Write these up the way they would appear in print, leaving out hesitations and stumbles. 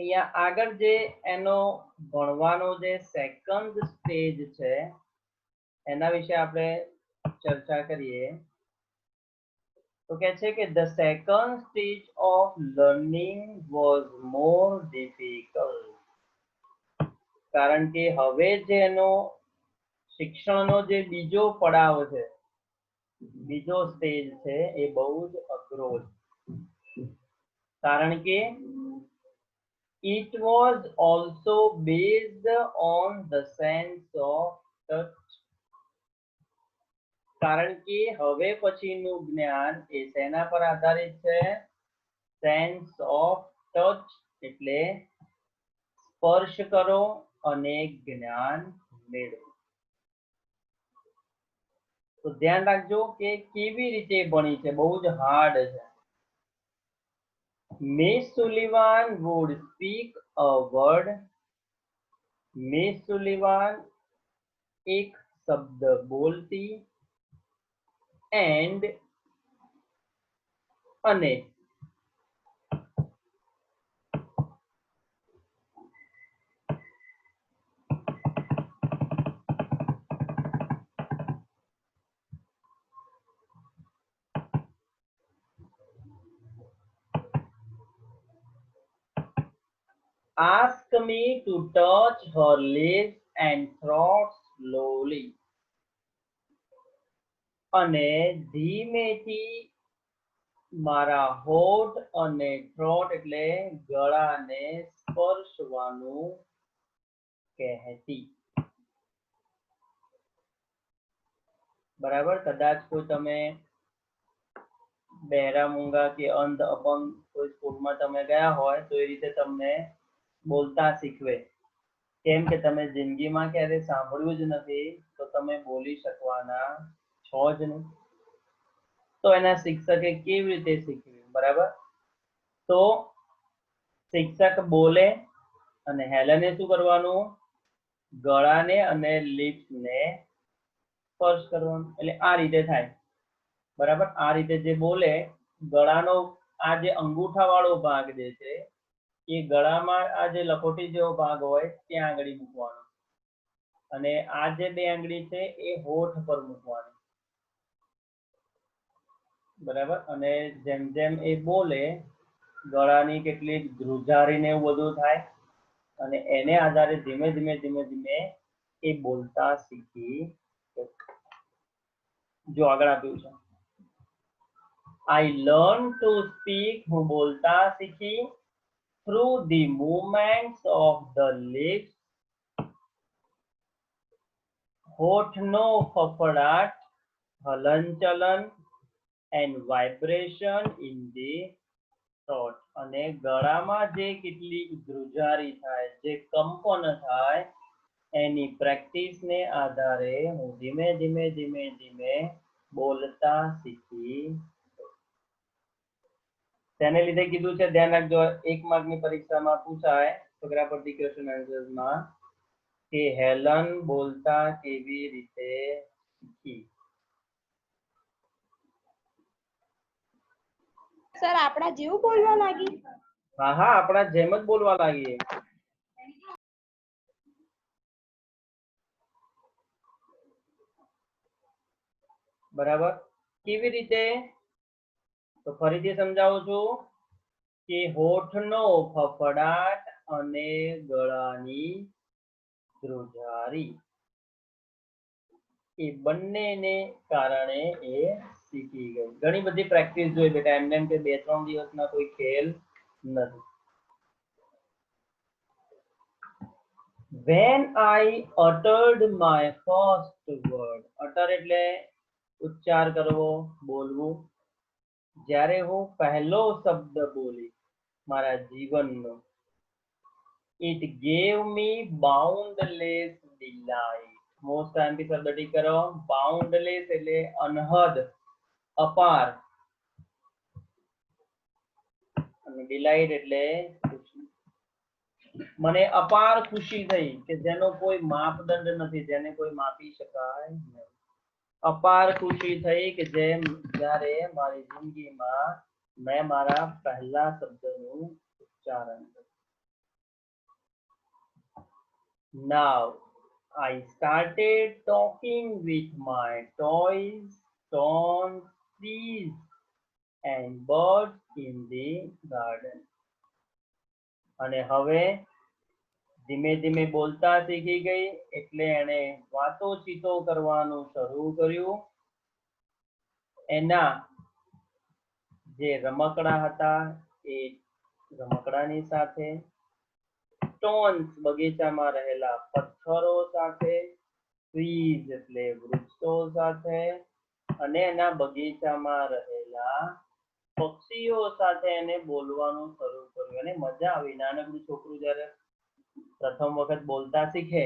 અહીંયા આગળ જે એનો ભણવાનો જે સેકન્ડ સ્ટેજ છે એના વિશે આપણે ચર્ચા કરીએ. તો કહે છે કે the second stage of learning was more difficult. કારણ કે હવે જે એનો શિક્ષણનો જે બીજો પડાવ છે, બીજો સ્ટેજ છે, એ બહુ જ અઘરો છે. કારણ કે it was also based on the sense of touch. કારણ કે હવે પછીનું જ્ઞાન એ શેના પર આધારિત છે? સેન્સ ઓફ ટચ, એટલે સ્પર્શ કરો અને જ્ઞાન મેળવો. તો ધ્યાન રાખજો કે કેવી રીતે ભણી છે, બહુ જ હાર્ડ છે. Miss Sullivan would speak a word. Miss Sullivan એક શબ્દ બોલતી and અને ask me to touch her lips and throat slowly. અને ધીમેથી મારા હોઠ અને થ્રોટ એટલે ગળાને સ્પર્શવાનું કહેતી. બરાબર. કદાચ કોઈ તમે બહેરા મૂંગા કે અંધ અપંગ કોઈ સ્કૂલમાં તમે ગયા હોય તો એ રીતે તમને બોલતા શીખવે. કેમ કે તમે જિંદગીમાં ક્યારે સાંભળ્યું જ નથી તો તમે બોલી શકવાના છો જ નહીં. તો એના શિક્ષકે કેવી રીતે શીખવ્યું? બરાબર. તો શિક્ષક બોલે અને હેલને શું કરવાનું? ગળાને અને લિપ્સને સ્પર્શ કરવાનું. એટલે આ રીતે થાય. બરાબર. આ રીતે જે બોલે, ગળાનો આ જે અંગૂઠા વાળો ભાગ જે છે એ ગળામાં આ જે લખોટી જેવો ભાગ હોય ત્યાં આંગળી મૂકવાનો અને આ જે બે આંગળી છે એ હોઠ પર મૂકવાની. બરાબર. અને જેમ જેમ એ બોલે ગળાની કેટલીક ધ્રુજારીને એવું બધું થાય અને એને આધારે ધીમે ધીમે ધીમે ધીમે એ બોલતા શીખી. જો આગળ આપ્યું છે I learned to speak, હું બોલતા શીખી through the movements of the lips, હોઠનો ફફડાટ, હલનચલન and vibration in the throat. અને ગળામાં જે કેટલીક ધ્રુજારી થાય, જે કંપન થાય, એની પ્રેક્ટિસને આધારે હું ધીમે ધીમે ધીમે ધીમે બોલતા શીખી. તેને લીધે કીધું છે, ધ્યાન રાખજો, 1 માર્કની પરીક્ષામાં પૂછાય છોકરા પરથી ક્વેશ્ચન આન્સર્સમાં કે હેલન બોલતા કેવી રીતે શીખી. સર આપણા જેવું બોલવા લાગી? હા હા, આપણા જેમ જ બોલવા લાગી. બરાબર. કેવી રીતે? તો ફરીથી સમજાવું છું કે હોઠનો ફફડાટ અને ગળાની ધ્રુજારી એ બંનેને કારણે એ શીખી ગઈ. ઘણી બધી પ્રેક્ટિસ જોઈ બેટા, એમને એમ કે 2-3 દિવસના કોઈ ખેલ નથી. When I uttered my first word, utter એટલે ઉચ્ચાર કરવો, બોલવું. જ્યારે હું પહેલો શબ્દ બોલી મારા જીવનનો, it gave me boundless delight. Most ટાઈમથી શબ્દટી કરો. બાઉન્ડલેસ એટલે અનહદ, અપાર, અને ડિલાઇટ એટલે ખુશી. મને અપાર ખુશી થઈ કે જેનો કોઈ માપદંડ નથી, જેને કોઈ માપી શકાય નહીં. અપાર ખુશી થઈ કે જેમ જ્યારે મારી જિંદગીમાં મેં મારા પહેલા શબ્દનું ઉચ્ચારણ કર્યું. Now I started talking with my toys, stones, trees, and birds in the garden. અને હવે ધીમે ધીમે બોલતા શીખી ગઈ એટલે એણે વાતો ચીતો કરવાનું શરૂ કર્યું. એના જે રમકડા હતા એ રમકડાની સાથે, સ્ટોન્સ બગીચામાં રહેલા પથ્થરો સાથે, ટ્રીઝ એટલે વૃક્ષો સાથે, અને એના બગીચામાં રહેલા પક્ષીઓ સાથે એને બોલવાનું શરૂ કર્યું. અને મજા આવી. નાનકડું છોકરું જ્યારે પ્રથમ વખત બોલતા શીખે,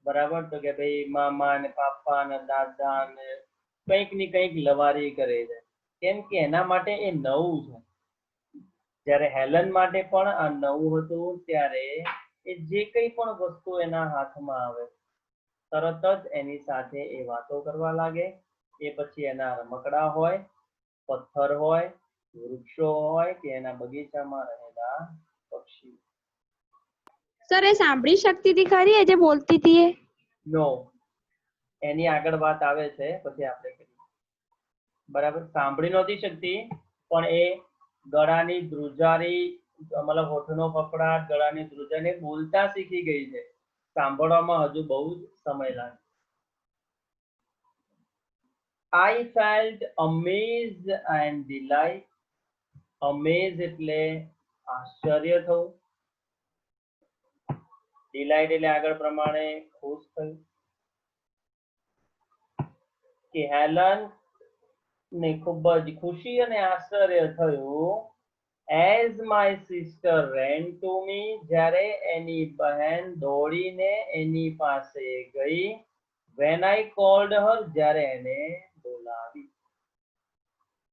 બરાબર, તો કે ભાઈ મામા ને પાપા ને દાદા ને કંઈક ની કંઈક લવારી કરે છે, કેમ કે એના માટે એ નવું છે. જ્યારે હેલન માટે પણ આ નવું હતું ત્યારે એ જે કંઈ પણ વસ્તુ એના હાથમાં આવે તરત જ એની સાથે એ વાતો કરવા લાગે. એ પછી એના રમકડા હોય, પથ્થર હોય, વૃક્ષો હોય કે એના બગીચામાં રહેલા પક્ષી. સર એ સાંભળી શકતી હતી ખરી એ જે બોલતી હતી એ? નો, એની આગળ વાત આવે છે પછી આપણે કરીએ. બરાબર, સાંભળી નહોતી શકતી પણ એ ગળાની ધ્રુજારી, મતલબ હોઠનો ફફડાટ, ગળાની ધ્રુજારી બોલતા શીખી ગઈ છે. સાંભળવામાં હજુ બહુ જ સમય લાગે. I felt amazed and delight. Amazed એટલે આશ્ચર્ય થવું, ડિલાઇટ એટલે આગળ પ્રમાણે ખુશ થયું. કે હેલન ને ખૂબ જ ખુશી અને આશ્ચર્ય થયું. As my sister ran to me, જ્યારે એની બહેન દોડીને એની પાસે ગઈ. વેન આઈ કોલ્ડ હર, જ્યારે એને બોલાવી.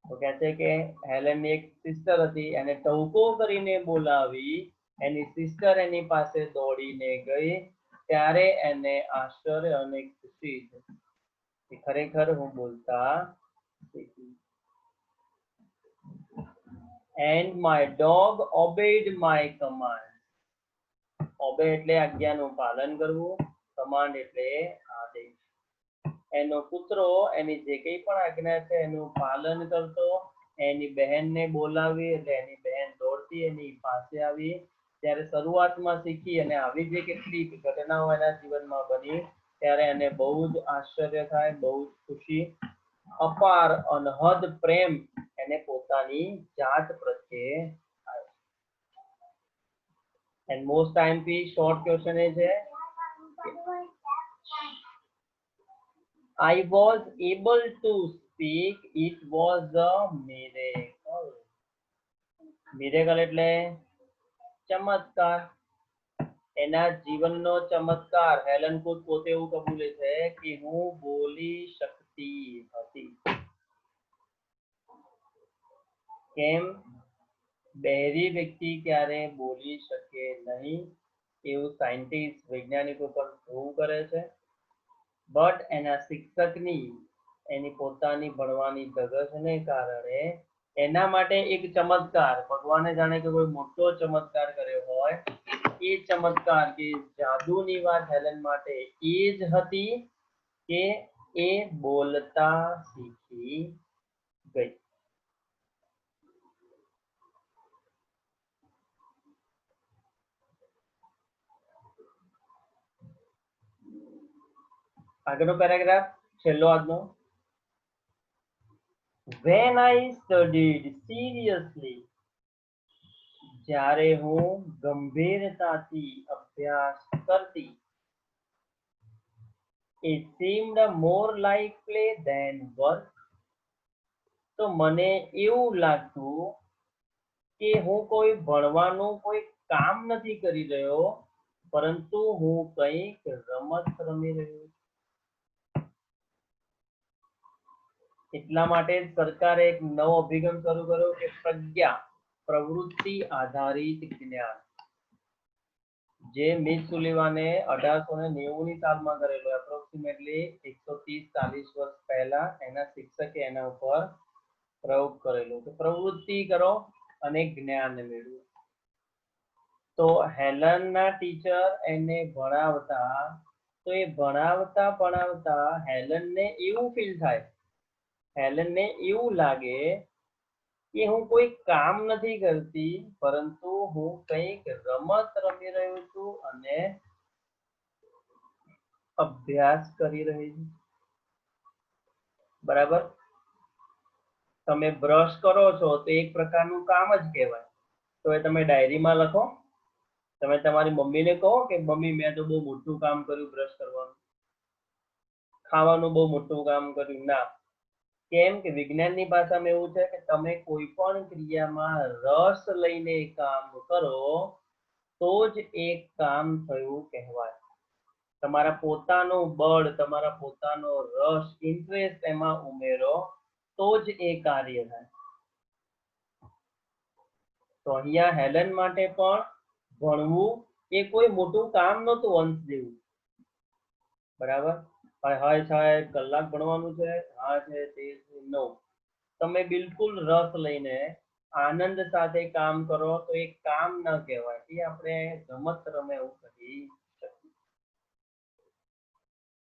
તો કહે છે કે હેલનની એક સિસ્ટર હતી, એને ટહુકો કરીને બોલાવી. એની સિસ્ટર એની પાસે દોડીને ગઈ ત્યારે એને આશ્ચર્ય અને ખુશી થઈ કે ખરેખર હું બોલતા શીખી. And my dog obeyed my command. Obey એટલે આજ્ઞાનું પાલન કરવું, command એટલે આદેશ. એનો કૂતરો એની જે કંઈ પણ આજ્ઞા છે એનું પાલન કરતો. એની બહેનને બોલાવી એટલે એની બહેન દોડતી એની પાસે આવી. ત્યારે શરૂઆતમાં શીખી અને આવી જે કેટલીક ઘટનાઓ એના જીવનમાં બની ત્યારે એને બહુ જ આશ્ચર્ય થાય, બહુ જ ખુશી, અપાર અનહદ પ્રેમ એને પોતાની જાત પ્રત્યે થાય. એન્ડ મોસ્ટ ટાઈમથી શોર્ટ ક્વેશ્ચન એ છે, I was able to speak, it was a miracle. Miracle એટલે ચમત્કાર. એના જીવનનો ચમત્કાર. હેલન ખુદ પોતે એવું કબૂલે છે કે હું બોલી શકતી હતી. કેમ? બહેરી વ્યક્તિ ક્યારે બોલી શકે નહીં એવું સાયન્ટિસ્ટ, વૈજ્ઞાનિકો પણ પ્રૂવ કરે છે. બટ એના શિક્ષકની, એની પોતાની ભણવાની ધગશને કારણે એના માટે એક ચમત્કાર, ભગવાને જાણે કે કોઈ મોટો ચમત્કાર કર્યો હોય, એ ચમત્કાર કે જાદુની વાત હેલન માટે એ જ હતી કે એ બોલતા શીખી ગઈ. આગળનો પેરેગ્રાફ છેલ્લો આજનો. When I studied seriously, જ્યારે હું ગંભીરતાથી અભ્યાસ કરતી, it seemed more like play than work. તો મને એવું લાગતું કે હું કોઈ ભણવાનું કોઈ કામ નથી કરી રહ્યો, પરંતુ હું કંઈક રમત રમી રહ્યો. એટલા માટે સરકારે એક નવો અભિગમ શરૂ કર્યો કે પ્રજ્ઞા, પ્રવૃત્તિ આધારિત જ્ઞાન, જે મિસ સુલીવાને 1890ની સાલમાં કરેલો, એપ્રોક્સિમેટલી 130-40 વર્ષ પહેલા એના શિક્ષકે એના ઉપર પ્રયોગ કરેલો કે પ્રવૃત્તિ કરો અને જ્ઞાન મેળવો. તો હેલનના ટીચર એને ભણાવતા, તો એ ભણાવતા હેલનને એવું ફીલ થાય, હેલનને એવું લાગે કે હું કોઈ કામ નથી કરતી, પરંતુ હું કંઈક રમત રમી રહ્યો છું અને અભ્યાસ કરી રહી છું. બરાબર? તમે બ્રશ કરો છો તો એક પ્રકારનું કામ જ કહેવાય. તો એ તમે ડાયરીમાં લખો. તમે તમારી મમ્મીને કહો કે મમ્મી મેં તો બહુ મોટું કામ કર્યું બ્રશ કરવાનું, ખાવાનું બહુ મોટું કામ કર્યું. ના, કેમ કે વિજ્ઞાનની ભાષામાં એવું છે કે તમે કોઈ પણ ક્રિયામાં રસ લઈને કામ કરો તો જ એક કામ થયું કહેવાય. તમારા પોતાનું બળ, તમારા પોતાનો રસ, ઇન્ટરેસ્ટ એમાં ઉમેરો તો જ એ કાર્ય થાય. તો અહીંયા હેલન માટે પણ ભણવું એ કોઈ મોટું કામ નહોતું અંશ જેવું. બરાબર? હાય સાહેબ કલાક ભણવાનું છે, હા છે તે નો, તમે બિલકુલ રસ લઈને આનંદ સાથે કામ કરો તો એ કામ ન કહેવાય, એ આપણે રમત રમે એવું કહી શકીએ.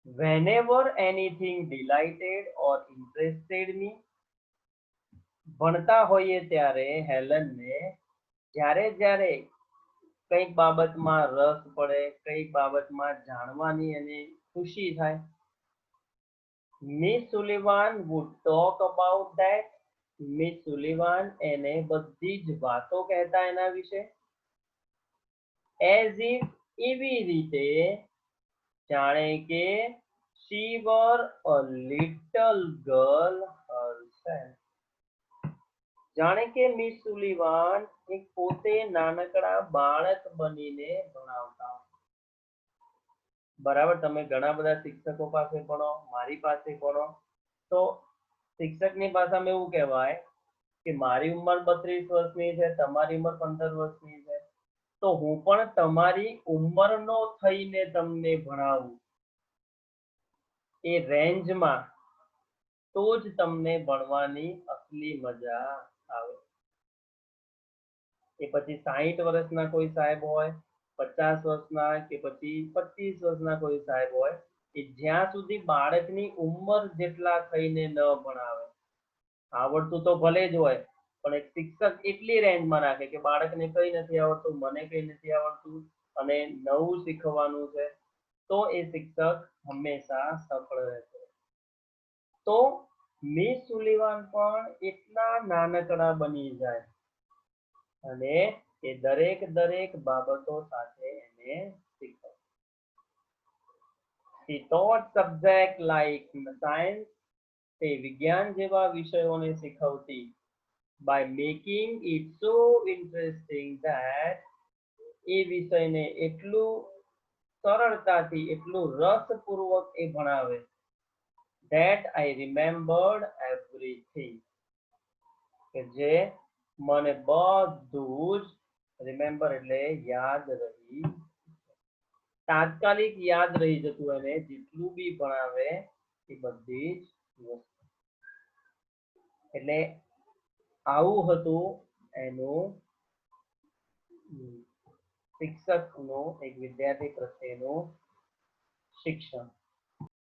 Whenever anything delighted or interested me, ભણતા હોઈએ ત્યારે હેલનને જ્યારે જ્યારે કઈક બાબતમાં રસ પડે, કઈક બાબતમાં જાણવાની એને ખુશી થાય, miss Sullivan would talk about that. Miss Sullivan એને બધી જ વાતો કહેતા એના વિશે, as if એવી રીતે જાણે કે she were a little girl herself. જાણે કે મિસ સુલિવાન એક પોતે નાનકડા બાળક બનીને ભણાવતા. બરાબર? તમે ઘણા બધા શિક્ષકો પાસે ભણો, મારી પાસે ભણો, તો શિક્ષકની ભાષામાં એવું કહેવાય કે મારી ઉંમર 32 વર્ષની છે, તમારી ઉંમર 15 વર્ષની છે, તો હું પણ તમારી ઉંમરનો થઈને તમને ભણાવું એ રેન્જમાં, તો જ તમને ભણવાની અસલી મજા આવે. એ પછી 60 વર્ષના કોઈ સાહેબ હોય, 50 વર્ષના કે પછી 25 વર્ષના કોઈ સાહેબ હોય, એ જ્યાં સુધી બાળકની ઉંમર જેટલા થઈને ન ભણાવે, આવડતું તો ભલે જ હોય પણ એક શિક્ષક એટલી રેન્જમાં રાખે કે બાળકને કઈ નથી આવડતું, મને કઈ નથી આવડતું અને નવું શીખવાનું છે, તો એ શિક્ષક હંમેશા સફળ રહેશે. તો મિસ સુલિવાન પણ એટલા નાનકડા બની જાય અને એ દરેક બાબતો સાથે એને શીખવે. She taught subject like science, તે વિજ્ઞાન જેવા વિષયોને શીખવતી, by making it so interesting that એ વિષયને એટલું સરળતાથી, એટલું રસપૂર્વક એ ભણાવે, that I remembered everything, કે જે મને બધું જ, રિમેમ્બર એટલે યાદ રહી, તાત્કાલિક યાદ રહી જતું એને જેટલું બી ભણાવે એ બધી જ વસ્તુ. એટલે આવું હતું એનું શિક્ષકનું એક વિદ્યાર્થી પ્રત્યેનું શિક્ષણ.